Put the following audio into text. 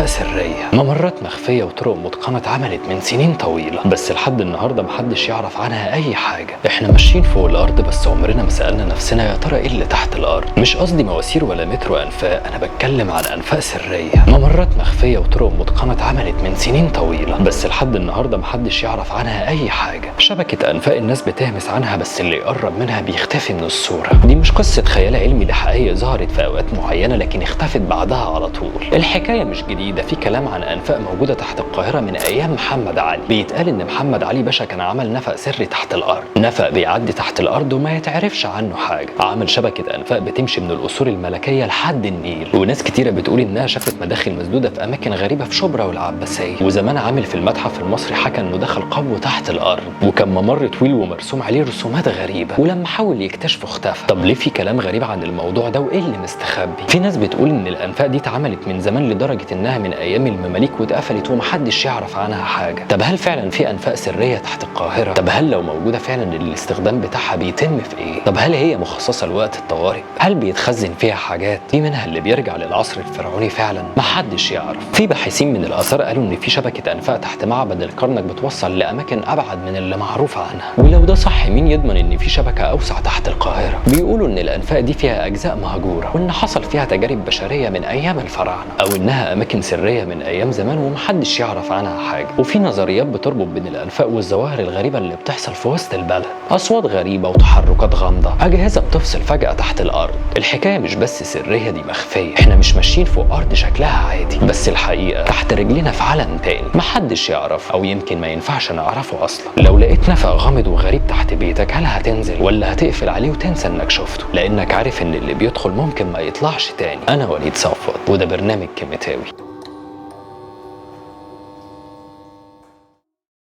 أنفاق سرية، ممرات مخفية وطرق متقنة اتعملت من سنين طويلة، بس لحد النهاردة محدش يعرف عنها أي حاجة. احنا ماشيين فوق الأرض بس عمرنا ما سألنا نفسنا يا ترى إيه اللي تحت الأرض. مش قصدي مواسير ولا مترو أنفاق، أنا بتكلم عن أنفاق سرية، ممرات مخفية وطرق متقنة اتعملت من سنين طويلة، بس لحد النهاردة محدش يعرف عنها أي حاجة. شبكة أنفاق الناس بتهمس عنها بس اللي يقرب منها بيختفي من الصورة. دي مش قصة خيال علمي، دي حقيقة ظهرت في أوقات معينة لكن اختفت بعدها على طول. الحكاية مش جديدة، في كلام عن أنفاق موجودة تحت القاهرة من أيام محمد علي. بيتقال إن محمد علي باشا كان عمل نفق سري تحت الأرض، نفق بيعدي تحت الأرض وما يتعرفش عنه حاجة. عمل شبكة أنفاق بتمشي من القصور الملكية لحد النيل، وناس كتيرة بتقول إنها شافت مداخل مسدودة في أماكن غريبة في شبرا والعباسية. وزمان عامل في المتحف المصري حكى إنه دخل قبو تحت الأرض وكان ممر طويل ومرسوم عليه رسومات غريبة، ولما حاول يكتشفه اختفى. طب ليه في كلام غريب عن الموضوع ده وإيه اللي مستخبي؟ في ناس بتقول إن الأنفاق دي اتعملت من زمان لدرجة إنها من أيام المماليك واتقفلت ومحدش يعرف عنها حاجة. طب هل فعلا في أنفاق سرية تحت القاهرة؟ طب هل لو موجودة فعلا الاستخدام بتاعها بيتم في إيه؟ طب هل هي مخصصة لوقت الطوارئ؟ هل بيتخزن فيها حاجات؟ في منها اللي بيرجع للعصر الفرعوني فعلا؟ محدش يعرف. في باحثين من الآثار قالوا إن في شبكة أنفاق تحت معبد الكرنك بتوصل لأماكن أبعد من اللي معروف عنها، ولو ده صح مين يضمن إن في شبكة أوسع تحت القاهرة؟ بيقولوا إن الأنفاق دي فيها أجزاء مهجورة، وإن حصل فيها تجارب بشرية من أيام الفراعنة، أو إنها أماكن سرية من أيام زمان ومحدش يعرف عنها حاجة. وفي نظريات بتربط بين الأنفاق والظواهر الغريبة اللي بتحصل في وسط البلد، أصوات غريبة وتحركات غامضة، أجهزة بتفصل فجأة تحت الأرض. الحكاية مش بس سرية، دي مخفية. إحنا مش ماشيين فوق أرض شكلها عادي، بس الحقيقة تحت رجلنا في عالم تاني محدش يعرف، أو يمكن ما ينفعش نعرفه أصلا. لو لقيت نفق غامض وغريب تحت بيتك، هل هتنزل ولا هتقفل عليه وتنسى إنك شفته؟ لأنك عارف إن اللي بيدخل ممكن ما يطلعش تاني. أنا وليد صفوت وده برنامج كيميتاوي.